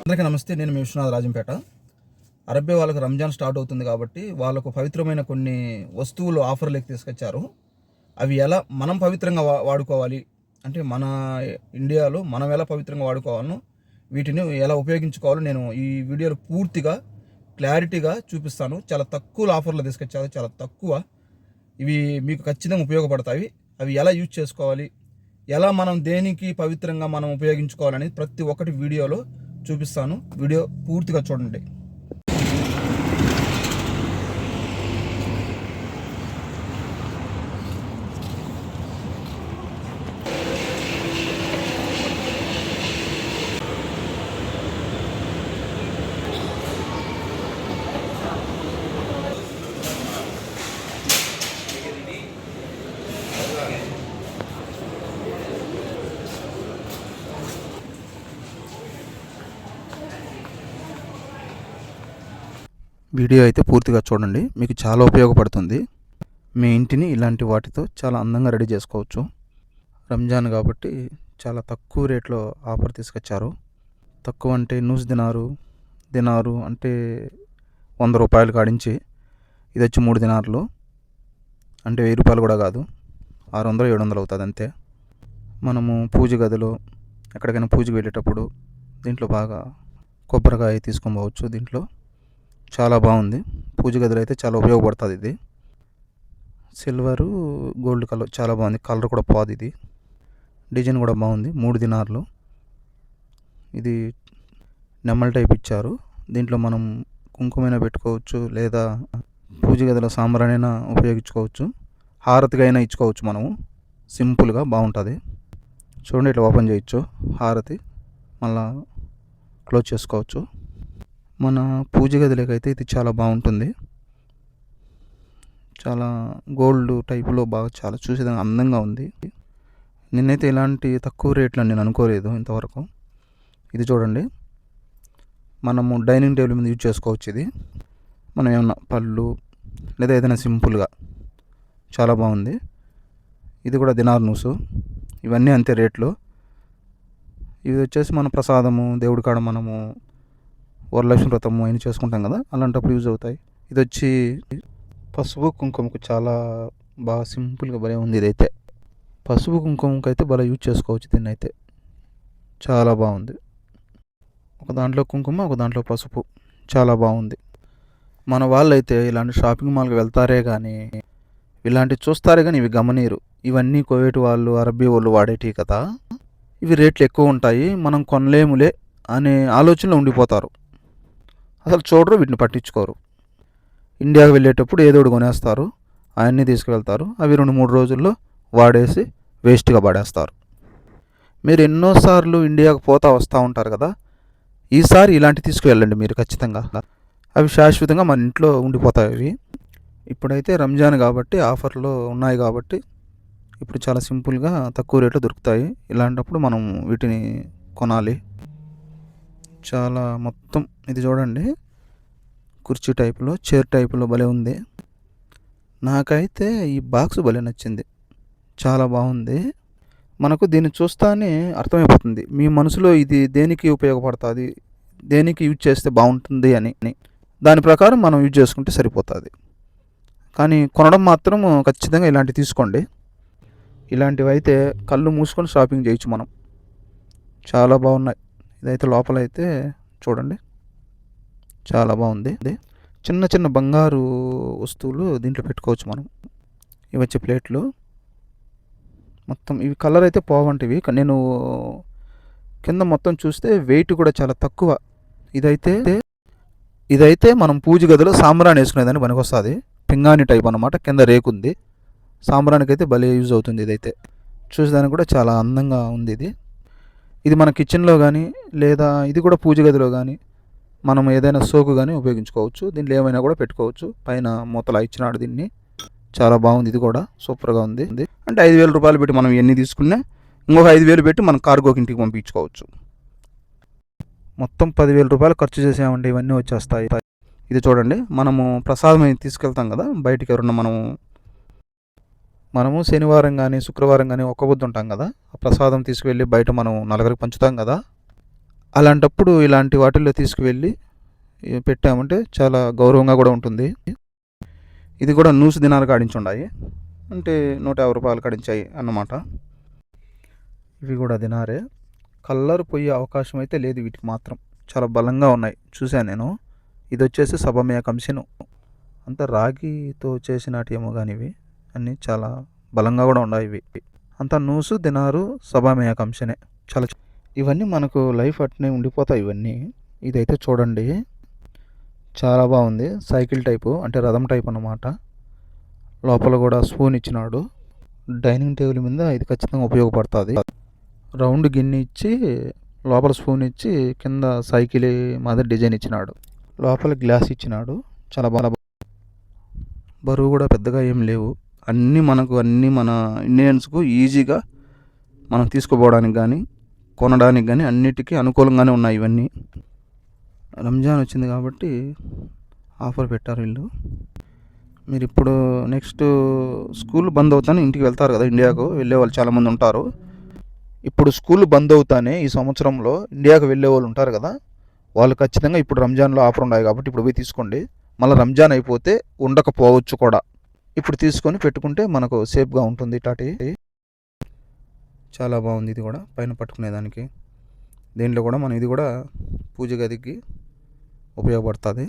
అందరికీ నమస్తే. నేను మీ విశ్వనాథ్ రాజంపేట. అరబ్బీ వాళ్ళకు రంజాన్ స్టార్ట్ అవుతుంది కాబట్టి వాళ్ళకు పవిత్రమైన కొన్ని వస్తువులు ఆఫర్లోకి తీసుకొచ్చారు. అవి ఎలా మనం పవిత్రంగా వాడుకోవాలి అంటే మన ఇండియాలో మనం ఎలా పవిత్రంగా వాడుకోవాలో, వీటిని ఎలా ఉపయోగించుకోవాలో నేను ఈ వీడియోలో పూర్తిగా క్లారిటీగా చూపిస్తాను. చాలా తక్కువ ఆఫర్లు తీసుకొచ్చారు, చాలా తక్కువ. ఇవి మీకు ఖచ్చితంగా ఉపయోగపడతాయి. అవి ఎలా యూజ్ చేసుకోవాలి, ఎలా మనం దేనికి పవిత్రంగా మనం ఉపయోగించుకోవాలని ప్రతి ఒక్కటి వీడియోలో చూపిస్తాను. వీడియో పూర్తిగా చూడండి. వీడియో అయితే పూర్తిగా చూడండి, మీకు చాలా ఉపయోగపడుతుంది. మీ ఇంటిని ఇలాంటి వాటితో చాలా అందంగా రెడీ చేసుకోవచ్చు. రంజాన్ కాబట్టి చాలా తక్కువ రేట్లో ఆఫర్ తీసుకొచ్చారు. తక్కువ అంటే నూస్ దినారు అంటే 100 రూపాయలు కాడించి, ఇది వచ్చి 3 దినార్లు అంటే 1000 రూపాయలు కూడా కాదు, 600-700 అవుతుంది అంతే. మనము పూజ గదిలో ఎక్కడికైనా పూజకి వెళ్ళేటప్పుడు దీంట్లో బాగా కొబ్బరికాయ తీసుకొని పోవచ్చు. దీంట్లో చాలా బాగుంది. పూజ గదిలో అయితే చాలా ఉపయోగపడుతుంది. ఇది సిల్వరు గోల్డ్ కలర్ చాలా బాగుంది. కలర్ కూడా పోదు. ఇది డిజైన్ కూడా బాగుంది. 3 దినార్లు. ఇది నెమ్మల టైప్ ఇచ్చారు. దీంట్లో మనం కుంకుమైనా పెట్టుకోవచ్చు, లేదా పూజ గదిలో సాంబ్రాణైనా ఉపయోగించుకోవచ్చు, హారతిగా అయినా ఇచ్చుకోవచ్చు. మనము సింపుల్గా బాగుంటుంది. చూడండి, ఇట్లా ఓపెన్ చేయొచ్చు హారతి, మళ్ళా క్లోజ్ చేసుకోవచ్చు. మన పూజ గదిలోకైతే ఇది చాలా బాగుంటుంది. చాలా గోల్డ్ టైపులో బాగా చాలా చూసేదానికి అందంగా ఉంది. నేనైతే ఇలాంటి తక్కువ రేట్లో నేను అనుకోలేదు ఇంతవరకు. ఇది చూడండి, మనము డైనింగ్ టేబుల్ మీద యూజ్ చేసుకోవచ్చు. ఇది మనం ఏమన్నా పళ్ళు లేదా ఏదైనా సింపుల్గా చాలా బాగుంది. ఇది కూడా దినార్ నూసు. ఇవన్నీ అంతే రేట్లు. ఇది వచ్చేసి మన ప్రసాదము దేవుడి కాడ మనము వరలక్ష్మి వ్రతము అయినా చేసుకుంటాం కదా, అలాంటప్పుడు యూజ్ అవుతాయి. ఇది వచ్చి పసుపు కుంకుమకు చాలా బాగా సింపుల్గా భలే ఉంది. ఇదైతే పసుపు కుంకుమకు అయితే భలే యూజ్ చేసుకోవచ్చు. దీన్ని అయితే చాలా బాగుంది. ఒక దాంట్లో కుంకుమ, ఒక దాంట్లో పసుపు, చాలా బాగుంది. మన వాళ్ళు అయితే ఇలాంటి షాపింగ్ మాల్కి వెళ్తారే కానీ ఇలాంటివి చూస్తారే కానీ ఇవి గమనీరు. ఇవన్నీ కోవేటి వాళ్ళు, అరబ్బీ వాళ్ళు వాడేటివి కదా, ఇవి రేట్లు ఎక్కువ ఉంటాయి, మనం కొనలేములే అనే ఆలోచనలో ఉండిపోతారు. అసలు చూడరు, వీటిని పట్టించుకోరు. ఇండియాకి వెళ్ళేటప్పుడు ఏదో ఒకటి కొనేస్తారు, అవన్నీ తీసుకువెళ్తారు. అవి 2-3 రోజుల్లో వాడేసి వేస్ట్గా పడేస్తారు. మీరు ఎన్నోసార్లు ఇండియాకు వస్తూ ఉంటారు కదా, ఈసారి ఇలాంటి తీసుకువెళ్ళండి మీరు ఖచ్చితంగా. అవి శాశ్వతంగా మన ఇంట్లో ఉండిపోతాయి. అవి ఇప్పుడైతే రంజాన్ కాబట్టి ఆఫర్లో ఉన్నాయి కాబట్టి ఇప్పుడు చాలా సింపుల్గా తక్కువ రేట్లో దొరుకుతాయి. ఇలాంటప్పుడు మనం వీటిని కొనాలి. చాలా మొత్తం ఇది చూడండి, కుర్చీ టైపులో, చైర్ టైపులో భలే ఉంది. నాకైతే ఈ బాక్స్ భలే నచ్చింది, చాలా బాగుంది. మనకు దీన్ని చూస్తానే అర్థమైపోతుంది మీ మనసులో ఇది దేనికి ఉపయోగపడుతుంది, దేనికి యూజ్ చేస్తే బాగుంటుంది అని. దాని ప్రకారం మనం యూజ్ చేసుకుంటే సరిపోతుంది. కానీ కొనడం మాత్రం ఖచ్చితంగా ఇలాంటివి తీసుకోండి. ఇలాంటివి అయితే కళ్ళు మూసుకొని షాపింగ్ చేయొచ్చు మనం. చాలా బాగున్నాయి. ఇదైతే లోపల అయితే చూడండి, చాలా బాగుంది. చిన్న చిన్న బంగారు వస్తువులు దీంట్లో పెట్టుకోవచ్చు మనం. ఇవి వచ్చే ప్లేట్లు మొత్తం ఇవి కలర్ అయితే పోవంటివి. నేను కింద మొత్తం చూస్తే వెయిట్ కూడా చాలా తక్కువ. ఇదైతే మనం పూజ గదిలో సాంబ్రాణి వేసుకునేదాన్ని పనికొస్తుంది. పింగాణి టైప్ అనమాట, కింద రేకుంది. సాంబ్రానికి అయితే భలే యూజ్ అవుతుంది. ఇదైతే చూసేదానికి కూడా చాలా అందంగా ఉంది. ఇది మన కిచెన్లో కానీ, లేదా ఇది కూడా పూజ గదిలో కానీ మనం ఏదైనా సోకు కానీ ఉపయోగించుకోవచ్చు. దీంట్లో ఏమైనా కూడా పెట్టుకోవచ్చు. పైన మూతలా ఇచ్చినాడు దీన్ని, చాలా బాగుంది. ఇది కూడా సూపర్గా ఉంది. అంటే 5,000 రూపాయలు పెట్టి మనం ఎన్ని తీసుకున్నా ఇంకొక 5,000 పెట్టి మనం కార్గోకి ఇంటికి పంపించుకోవచ్చు. మొత్తం 10,000 రూపాయలు ఖర్చు చేసామంటే ఇవన్నీ వచ్చేస్తాయి. ఇది చూడండి, మనము ప్రసాదం తీసుకెళ్తాం కదా బయటికి, ఎవరన్నా మనము శనివారం కానీ శుక్రవారం కానీ ఒక్క పొద్దు ఉంటాం కదా, ఆ ప్రసాదం తీసుకువెళ్ళి బయట మనం నలుగురికి పంచుతాం కదా, అలాంటప్పుడు ఇలాంటి వాటిల్లో తీసుకువెళ్ళి పెట్టామంటే చాలా గౌరవంగా కూడా ఉంటుంది. ఇది కూడా నూసు దినాలు కాడించి ఉన్నాయి, అంటే 150 రూపాయలు కాడించాయి అన్నమాట. ఇవి కూడా దినారే. కలర్ పోయే అవకాశం అయితే లేదు వీటికి మాత్రం, చాలా బలంగా ఉన్నాయి చూశాను నేను. ఇది వచ్చేసి సబమేయ కంసిను, అంతా రాగితో చేసినటేమో కానీ ఇవి అన్నీ చాలా బలంగా కూడా ఉన్నాయి. ఇవి అంతా నూసు దినారు సబమేయ కంసనే. చాలా ఇవన్నీ మనకు లైఫ్ అట్నే ఉండిపోతాయి ఇవన్నీ. ఇదైతే చూడండి చాలా బాగుంది, సైకిల్ టైపు అంటే రథం టైప్ అన్నమాట. లోపల కూడా స్పూన్ ఇచ్చినాడు. డైనింగ్ టేబుల్ మీద ఇది ఖచ్చితంగా ఉపయోగపడుతుంది. రౌండ్ గిన్నె ఇచ్చి లోపల స్పూన్ ఇచ్చి కింద సైకిల్ మాదిరి డిజైన్ ఇచ్చినాడు. లోపల గ్లాస్ ఇచ్చినాడు. చాలా బాగా బరువు కూడా పెద్దగా ఏం లేవు. అన్నీ మన ఇండియన్స్కు ఈజీగా మనం తీసుకుపోవడానికి కానీ కొనడానికి కానీ అన్నిటికీ అనుకూలంగానే ఉన్నాయి ఇవన్నీ. రంజాన్ వచ్చింది కాబట్టి ఆఫర్ పెట్టారు వీళ్ళు. మీరు ఇప్పుడు నెక్స్ట్ స్కూల్ బంద్ అవుతానే ఇంటికి వెళ్తారు కదా, ఇండియాకు వెళ్ళే వాళ్ళు చాలామంది ఉంటారు. ఇప్పుడు స్కూల్ బంద్ అవుతానే ఈ సంవత్సరంలో ఇండియాకు వెళ్ళే వాళ్ళు ఉంటారు కదా, వాళ్ళు ఖచ్చితంగా ఇప్పుడు రంజాన్లో ఆఫర్ ఉన్నాయి కాబట్టి ఇప్పుడు పోయి తీసుకోండి. మళ్ళీ రంజాన్ అయిపోతే ఉండకపోవచ్చు కూడా. ఇప్పుడు తీసుకొని పెట్టుకుంటే మనకు సేఫ్గా ఉంటుంది. టాటి చాలా బాగుంది. ఇది కూడా పైన పట్టుకునేదానికి, దీంట్లో కూడా మనం ఇది కూడా పూజ గదికి ఉపయోగపడుతుంది.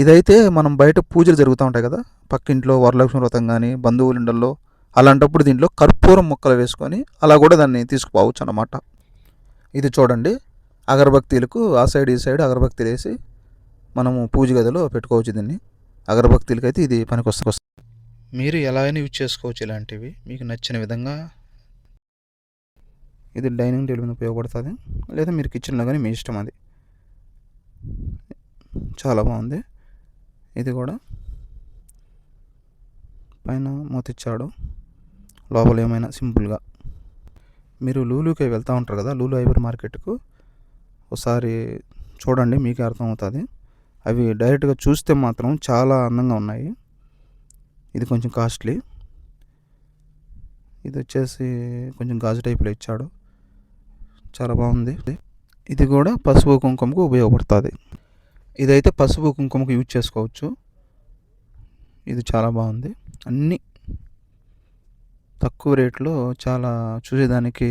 ఇదైతే మనం బయట పూజలు జరుగుతూ ఉంటాయి కదా, పక్కింట్లో వరలక్ష్మి వ్రతం కానీ బంధువుల ఇండల్లో, అలాంటప్పుడు దీంట్లో కర్పూరం ముక్కలు వేసుకొని అలా కూడా దాన్ని తీసుకుపోవచ్చు అన్నమాట. ఇది చూడండి, అగరబత్తీలకు ఆ సైడ్ ఈ సైడ్ అగరబత్తీలు వేసి మనము పూజ గదిలో పెట్టుకోవచ్చు. దీన్ని అగరబత్తీలకి అయితే ఇది పనికొస్తుంది. మీరు ఎలా అయినా యూజ్ చేసుకోవచ్చు ఇలాంటివి మీకు నచ్చిన విధంగా. ఇది డైనింగ్ టేబుల్ మీద ఉపయోగపడుతుంది, లేదా మీరు కిచెన్లో కానీ మీ ఇష్టం. అది చాలా బాగుంది. ఇది కూడా పైన మూతిచ్చాడు, లోపల ఏమైనా సింపుల్గా. మీరు లూలుకి వెళ్తూ ఉంటారు కదా, లూలు హైపర్ మార్కెట్కు ఒకసారి చూడండి, మీకే అర్థమవుతుంది. అవి డైరెక్ట్గా చూస్తే మాత్రం చాలా అందంగా ఉన్నాయి. ఇది కొంచెం కాస్ట్లీ. ఇది వచ్చేసి కొంచెం గాజు టైప్లో ఇచ్చాడు, చాలా బాగుంది. ఇది కూడా పసుపు కుంకుమకు ఉపయోగపడుతుంది. ఇదైతే పసుపు కుంకుమకు యూజ్ చేసుకోవచ్చు. ఇది చాలా బాగుంది. అన్నీ తక్కువ రేట్లో చాలా చూసేదానికి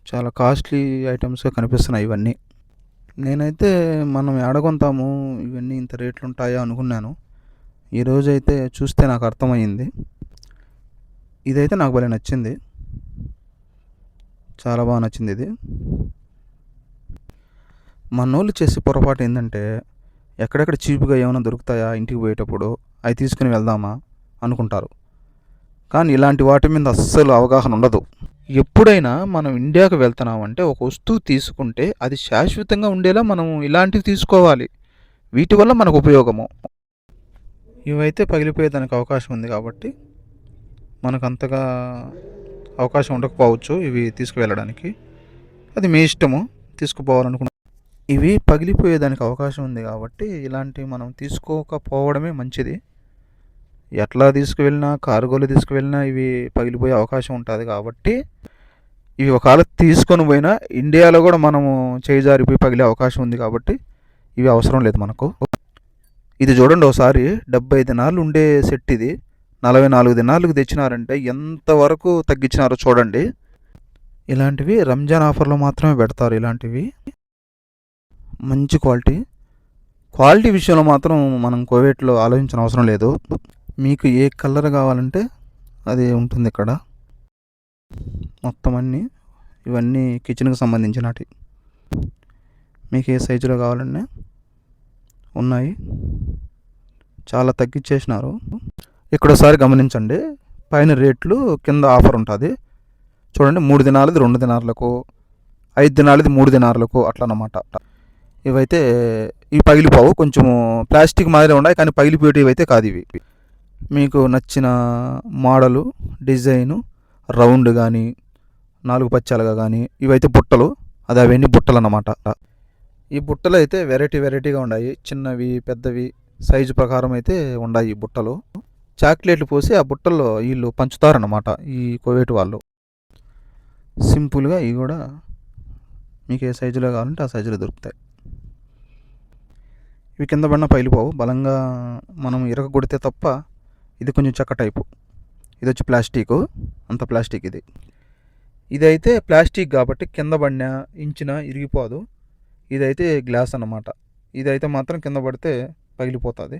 చాలా కాస్ట్లీ ఐటమ్స్గా కనిపిస్తున్నాయి ఇవన్నీ. నేనైతే మనం ఏడగొంతాము ఇవన్నీ ఇంత రేట్లు ఉంటాయా అనుకున్నాను. ఈరోజైతే చూస్తే నాకు అర్థమైంది. ఇదైతే నాకు భలే నచ్చింది, చాలా బాగా నచ్చింది. ఇది మనోళ్ళు చేసే పొరపాటు ఏంటంటే, ఎక్కడెక్కడ చీప్గా ఏమైనా దొరుకుతాయా ఇంటికి పోయేటప్పుడు అవి తీసుకుని వెళ్దామా అనుకుంటారు. కానీ ఇలాంటి వాటి మీద అస్సలు అవగాహన ఉండదు. ఎప్పుడైనా మనం ఇండియాకు వెళ్తున్నామంటే ఒక వస్తువు తీసుకుంటే అది శాశ్వతంగా ఉండేలా మనం ఇలాంటివి తీసుకోవాలి, వీటి వల్ల మనకు ఉపయోగము. ఇవైతే పగిలిపోయేదానికి అవకాశం ఉంది కాబట్టి మనకు అంతగా అవకాశం ఉండకపోవచ్చు ఇవి తీసుకువెళ్ళడానికి. అది మీ ఇష్టము తీసుకుపోవాలనుకున్న. ఇవి పగిలిపోయేదానికి అవకాశం ఉంది కాబట్టి ఇలాంటివి మనం తీసుకోకపోవడమే మంచిది. ఎట్లా తీసుకువెళ్ళినా, కార్గోలో తీసుకువెళ్ళినా ఇవి పగిలిపోయే అవకాశం ఉంటుంది కాబట్టి ఇవి ఒకవేళ తీసుకొని పోయినా ఇండియాలో కూడా మనము చేజారిపోయి పగిలే అవకాశం ఉంది కాబట్టి ఇవి అవసరం లేదు మనకు. ఇది చూడండి ఒకసారి, 70 దినాలు ఉండే సెట్ ఇది 44 దినాలకు తెచ్చినారంటే ఎంతవరకు తగ్గించినారో చూడండి. ఇలాంటివి రంజాన్ ఆఫర్లో మాత్రమే పెడతారు. ఇలాంటివి మంచి క్వాలిటీ విషయంలో మాత్రం మనం కోవేట్లో ఆలోచించిన అవసరం లేదు. మీకు ఏ కలర్ కావాలంటే అది ఉంటుంది ఇక్కడ. మొత్తం అన్నీ ఇవన్నీ కిచెన్కి సంబంధించినవి. మీకు ఏ సైజులో కావాలన్నా ఉన్నాయి, చాలా తగ్గించేసినారు. ఇక్కడోసారి గమనించండి, పైన రేట్లు కింద ఆఫర్ ఉంటుంది చూడండి. 3 దినాలది 2 దినార్లకు, 5 దినాలది 3 దినార్లకు అట్లా అన్నమాట. ఇవైతే ఇవి పగిలిపోవు, కొంచెం ప్లాస్టిక్ మాదిరి ఉన్నాయి కానీ పగిలిపోయేటివి అయితే కాదు ఇవి. మీకు నచ్చిన మోడలు, డిజైను, రౌండ్ కానీ 4 పచ్చాలుగా కానీ ఇవైతే బుట్టలు, అది అవన్నీ బుట్టలు అన్నమాట. ఈ బుట్టలు అయితే వెరైటీగా ఉన్నాయి, చిన్నవి పెద్దవి సైజు ప్రకారం అయితే ఉన్నాయి ఈ బుట్టలు. చాక్లెట్లు పోసి ఆ బుట్టల్లో వీళ్ళు పంచుతారన్నమాట ఈ కువైట్ వాళ్ళు. సింపుల్గా ఇవి కూడా మీకు ఏ సైజులో కావాలంటే ఆ సైజులో దొరుకుతాయి. ఇవి కింద పడిన పగిలిపోవు, బలంగా మనం ఇరగొడితే తప్ప. ఇది కొంచెం చెక్క టైపు, ఇది వచ్చి ప్లాస్టిక్, అంత ప్లాస్టిక్ ఇది. ఇదైతే ప్లాస్టిక్ కాబట్టి కింద పడినా ఇంచిన ఇరిగిపోదు. ఇదైతే గ్లాస్ అన్నమాట. ఇదైతే మాత్రం కింద పడితే పగిలిపోతుంది.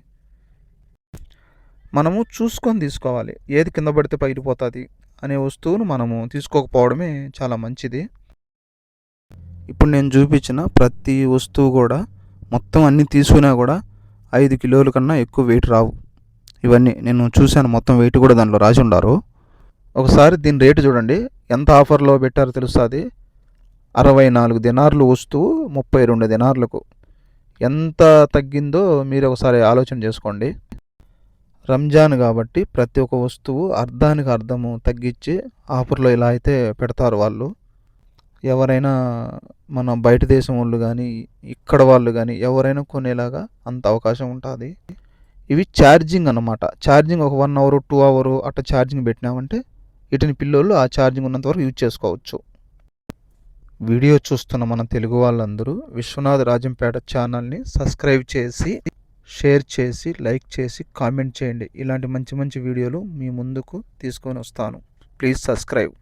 మనము చూసుకొని తీసుకోవాలి, ఏది కింద పడితే పగిలిపోతుంది అనే వస్తువును మనము తీసుకోకపోవడమే చాలా మంచిది. ఇప్పుడు నేను చూపించిన ప్రతి వస్తువు కూడా మొత్తం అన్నీ తీసుకున్నా కూడా 5 కిలోల కన్నా ఎక్కువ వెయిట్ రావు. ఇవన్నీ నేను చూశాను, మొత్తం వెయిట్ కూడా దాంట్లో రాసి ఉండారు. ఒకసారి దీని రేటు చూడండి, ఎంత ఆఫర్లో పెట్టారో తెలుస్తుంది. 64 దినార్లు వస్తువు 32 దినార్లకు. ఎంత తగ్గిందో మీరు ఒకసారి ఆలోచన చేసుకోండి. రంజాన్ కాబట్టి ప్రతి ఒక్క వస్తువు అర్ధానికి అర్ధము తగ్గించి ఆఫర్లో ఇలా అయితే పెడతారు వాళ్ళు. ఎవరైనా మన బయట దేశం వాళ్ళు కానీ ఇక్కడ వాళ్ళు కానీ ఎవరైనా కొనేలాగా అంత అవకాశం ఉంటుంది. ఇవి ఛార్జింగ్ అన్నమాట. ఛార్జింగ్ ఒక 1 అవర్ 2 అవర్ అట్లా ఛార్జింగ్ పెట్టినామంటే వీటిని పిల్లోళ్ళు ఆ ఛార్జింగ్ ఉన్నంత వరకు యూజ్ చేసుకోవచ్చు. వీడియో చూస్తున్న మన తెలుగు వాళ్ళందరూ విశ్వనాథ్ రాజంపేట ఛానల్ని సబ్స్క్రైబ్ చేసి, షేర్ చేసి, లైక్ చేసి, కామెంట్ చేయండి. ఇలాంటి మంచి మంచి వీడియోలు మీ ముందుకు తీసుకొని వస్తాను. Please subscribe.